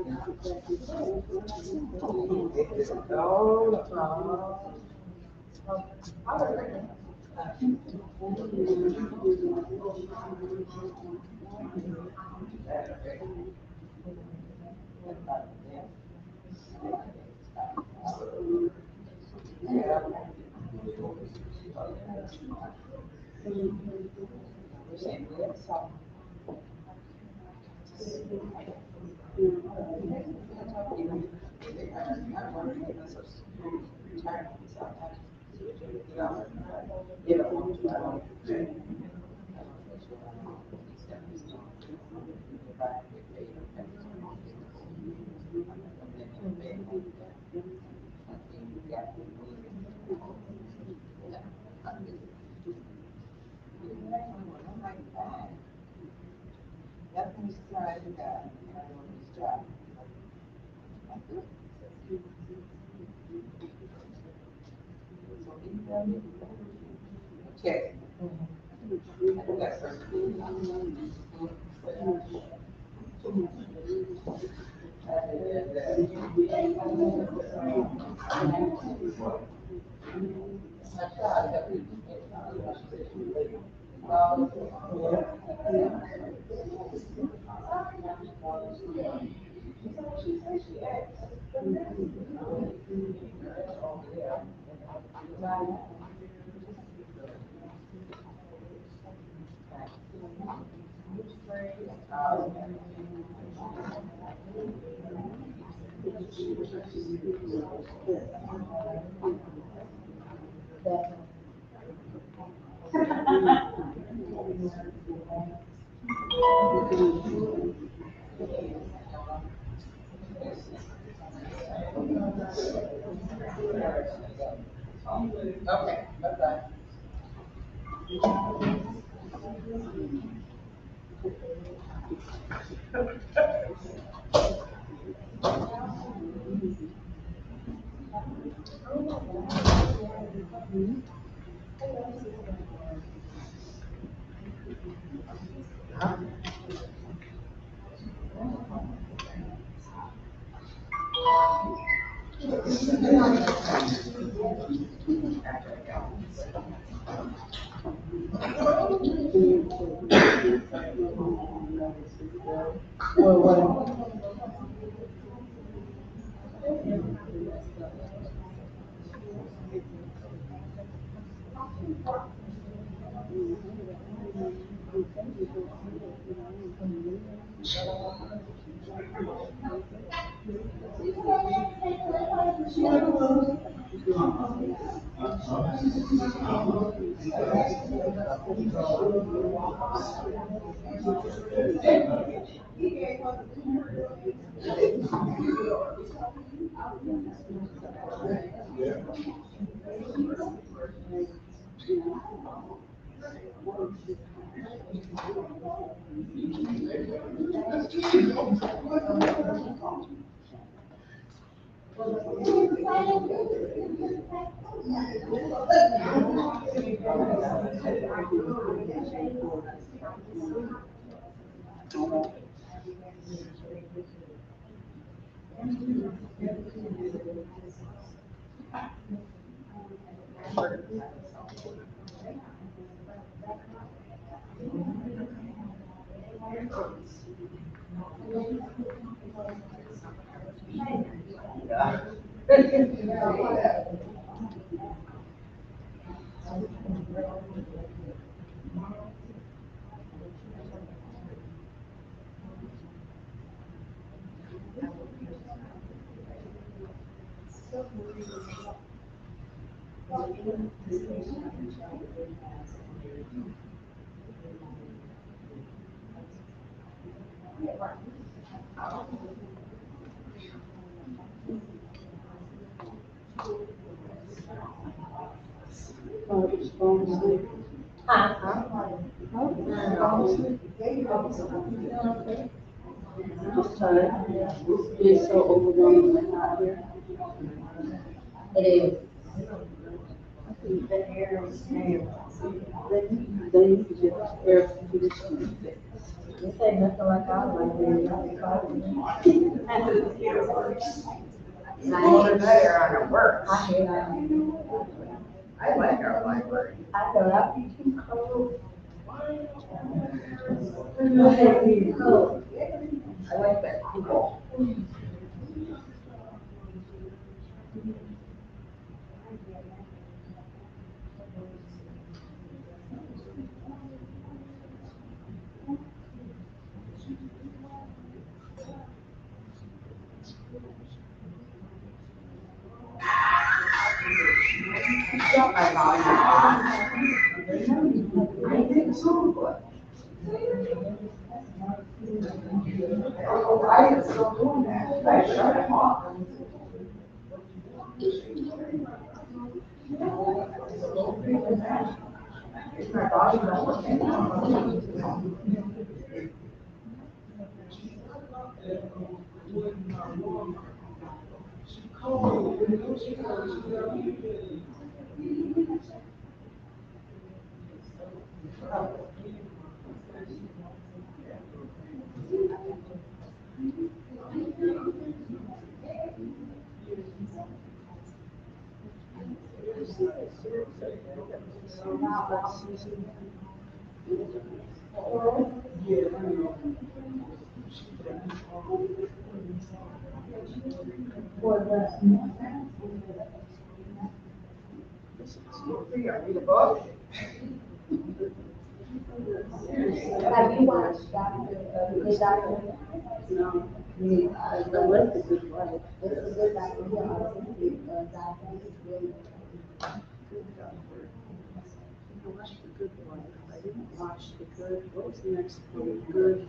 Check. Okay, bye-bye. Just tired. It's so overwhelming and not here. It is. I think the air is they need to get air conditioning fixed. They say nothing like I like there. More there on the work. I hate I like our library. I thought I'd be too cold. I hate being cold. I like that cool. I is still doing that. I shut him off. My body not working. Read a book. Have you watched the documentary? No. I read The Good Wife. It's a good documentary. I watched The Good Wife. I didn't watch The Good, what was the next one? Good.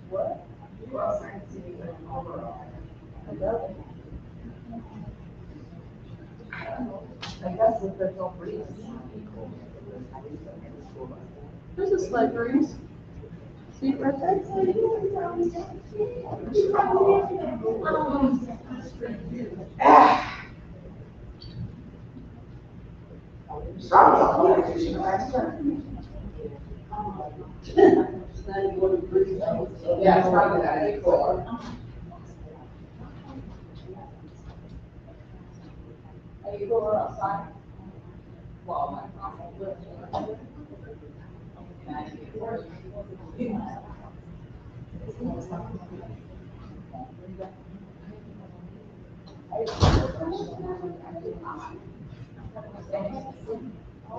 What? I guess if there's no breeze. This is libraries. See, right Yeah, it's probably that before. Are you going outside? Well, I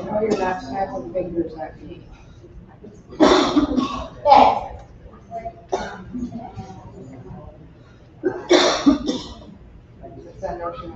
know you're not snapping fingers at me. It's that notion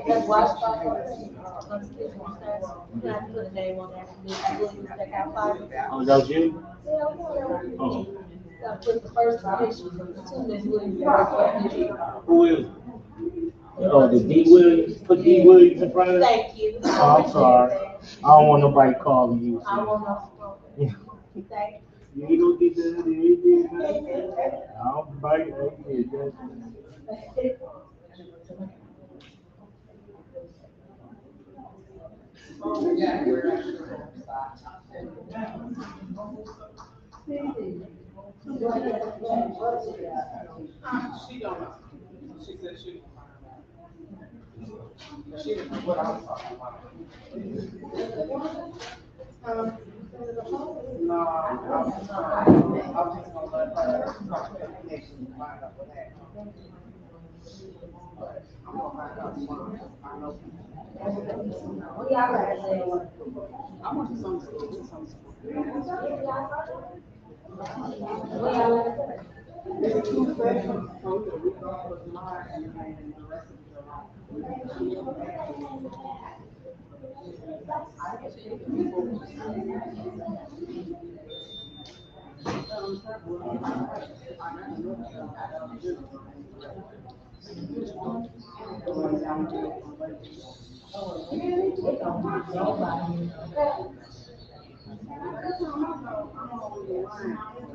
That's why I started. Can I put a name on that? Mr. Williams, that got fired. Oh, that was you? Yeah, Oh, I put the first picture, the two Miss Williams that got who is? Oh, the D Williams, put D Williams in front of it? Thank you. Oh, I'm sorry. I don't want nobody calling you. I want to. Thank You ain't gonna get that, you ain't get that. I'll bite it, I'll get that. you. She don't know. She said she. She didn't know what I was talking about. No, I'm just gonna let her talk to the connection and find out what happened. I'm gonna find out tomorrow. I know. I went to some school. There's two freshmen from the week off was mine and the rest of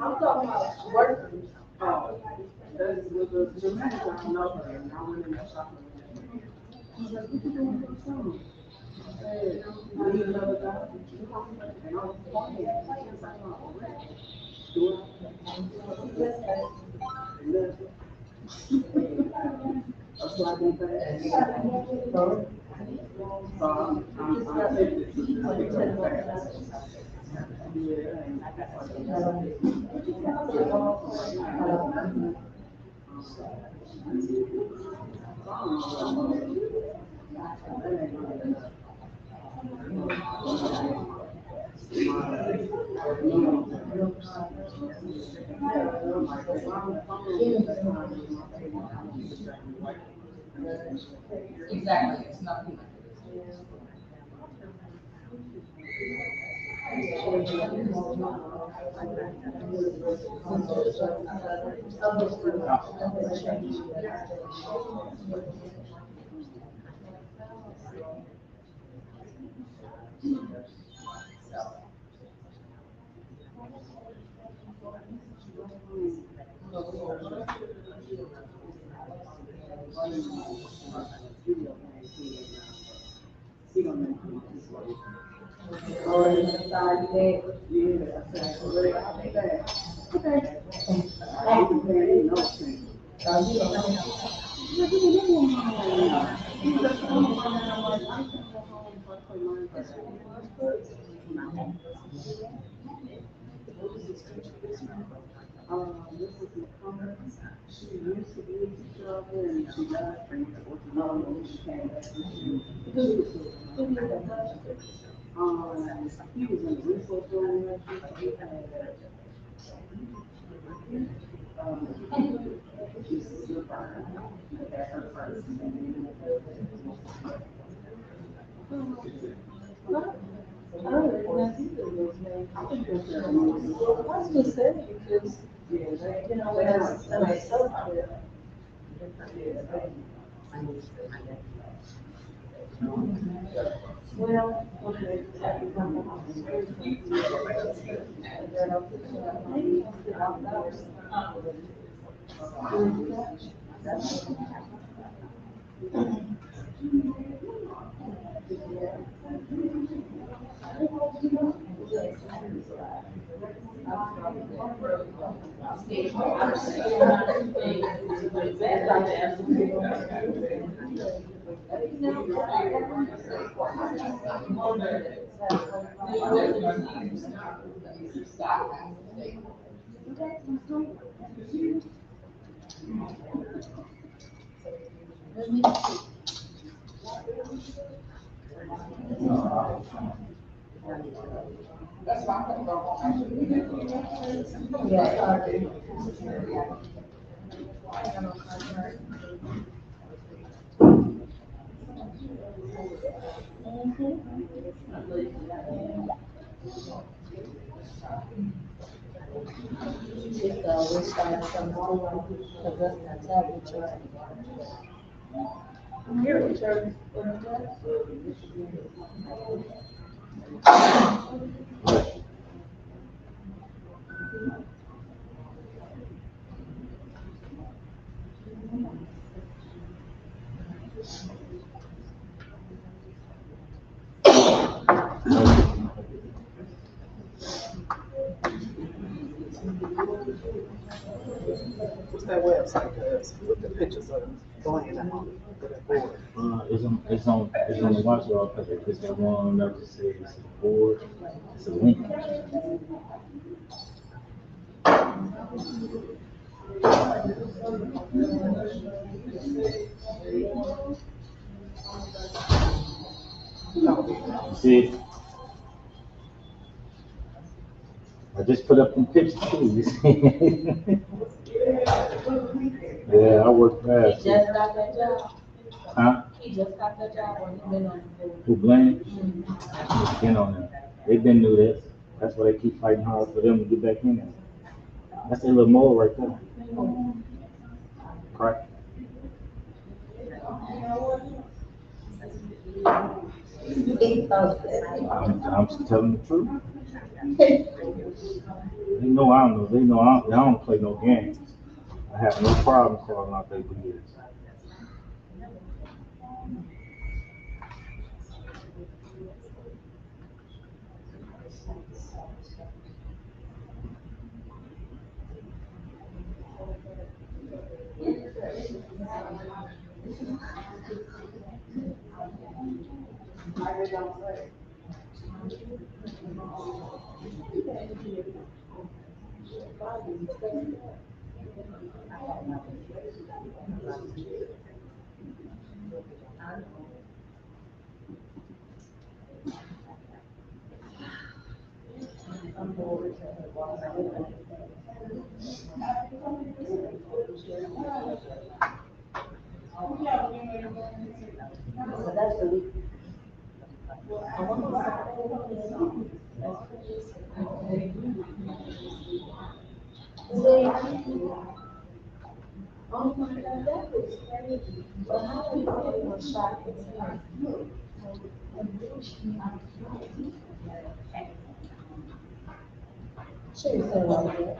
I'm talking about working. Oh, the manager, I know her, and I went in the shop. He's like, what you doing for the summer? I said, I need another job. And I was talking, yes, I know. Do it. And left. That's why I didn't say that. So, I'm taking it. Yeah, and I Exactly, it's nothing. This is the comment. She used to be a teacher out there and she left and she came back. He was in the resource room. She's still fine. That's her first. That's just sad because, you know, when I saw it. Well, okay. We started from home, because that's not tablet chart. What's that website does with the pictures of going out to the board? It's on the watchdog because it's that one that says it's a board, it's a link. See, I just put up some pictures too. You see? Yeah, I work He fast. just got that job. Huh? He just got that job when he been on the board. Who blamed? Been on there. They've been new this. That's why they keep fighting hard for them to get back in there. That's a little mole right there. Correct. I'm just telling the truth. They know I don't know. They know I don't play no games. I have no problem calling out their BS. So that's the week. I wonder oh my God, that was crazy. But how do you know it was shot in the head? She was so like that.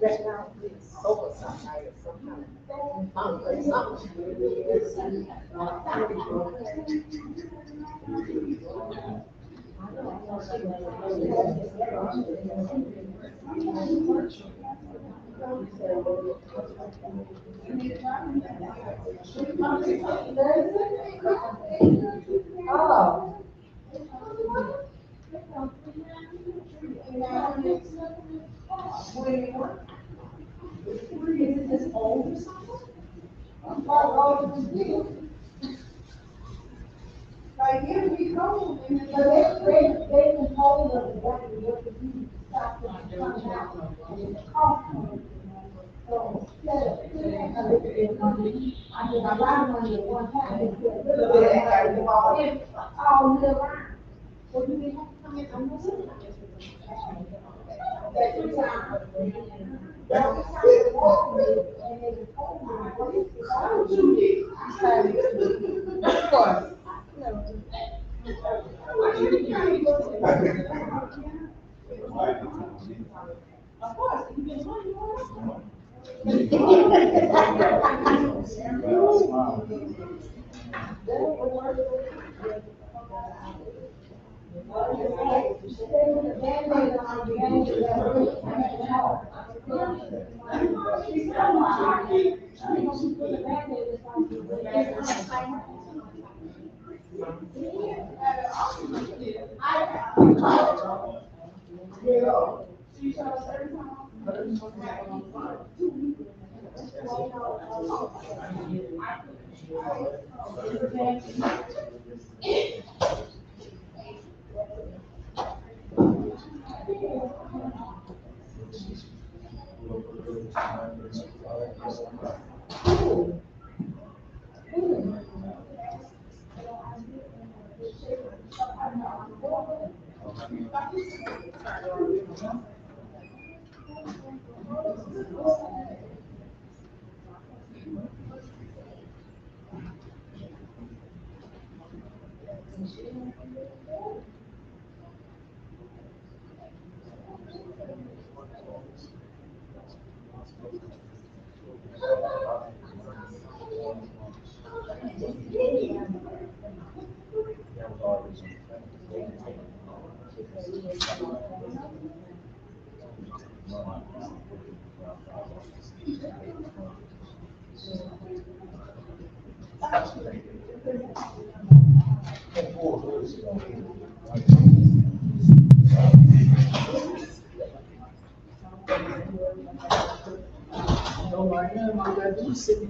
Right now, it's solar sunlight or some kind of concrete, something. Oh. Is it this old or something? Like, here we go, and they can hold us, exactly what to do, stop them from coming out, and it's costly. So, I did a lot of money at one time, it's good. All year round. So do we have to come in, I'm not saying. Every time. Every time they walk me, and they just hold me, what is this? I don't do this. Of course. Of course, you can money on.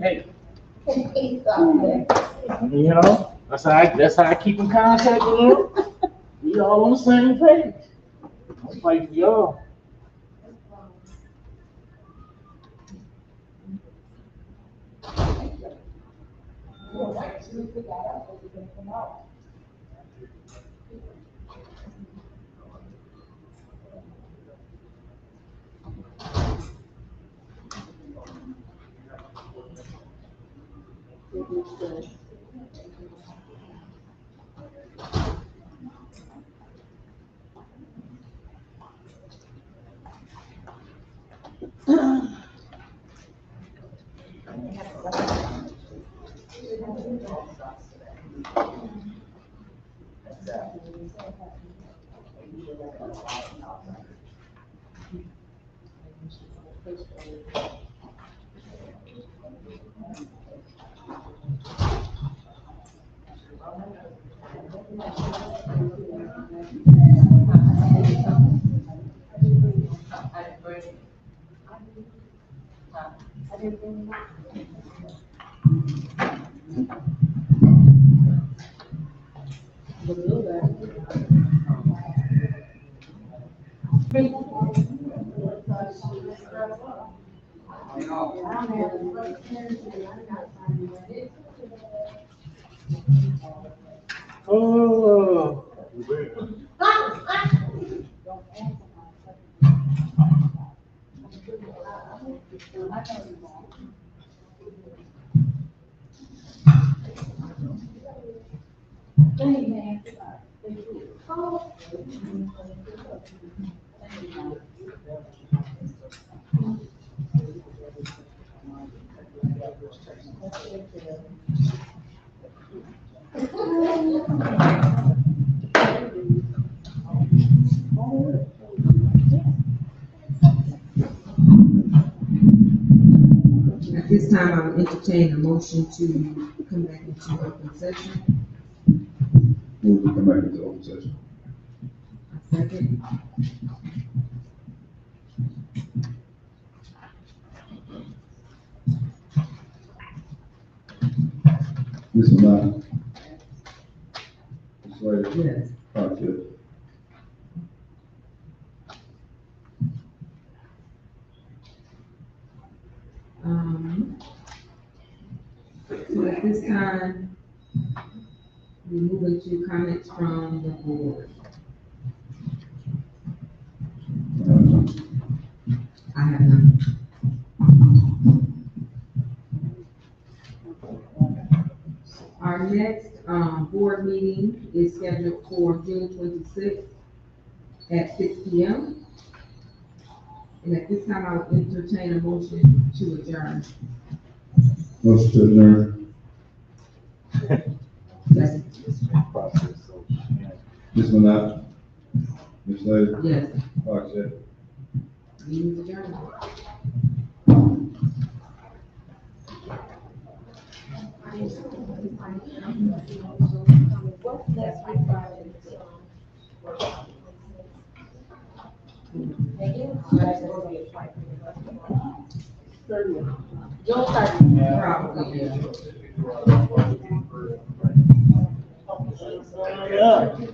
Hey, you know, that's how I keep in contact with them. We all on the same page. I'm fighting for y'all. Oh. At this time, I will entertain a motion to come back into open session. Move to come back into open session. A second. Ms. Milan. Ms. Slater. Yes. Foxhead. So at this time, we move into comments from the board. I have none. Our next, board meeting is scheduled for June 26th at 6 p.m. And at this time, I will entertain a motion to adjourn. Motion to adjourn. Second. Ms. Milan. Ms. Slater. Yes, Foxhead. meeting is adjourned. What's next week Friday? June 30th. Probably, yeah. Yeah.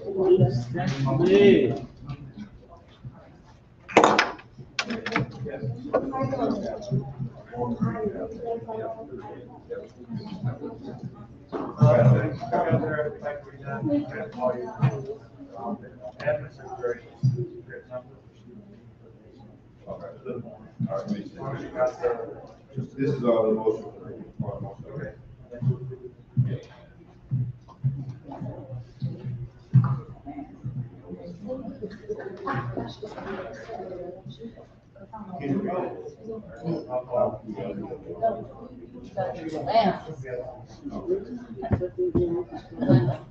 This is all the motion. Okay.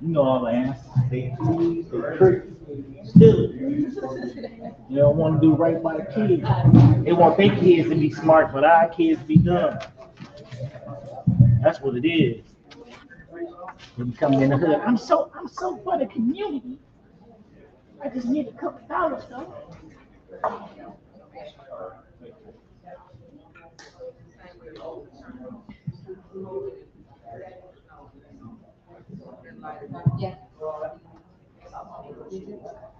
You know all the answers. They trick. Still, you don't want to do right by the kids. They want their kids to be smart, but our kids to be dumb. That's what it is. When you come in the hood, I'm so for the community. I just need a couple dollars though. Yeah.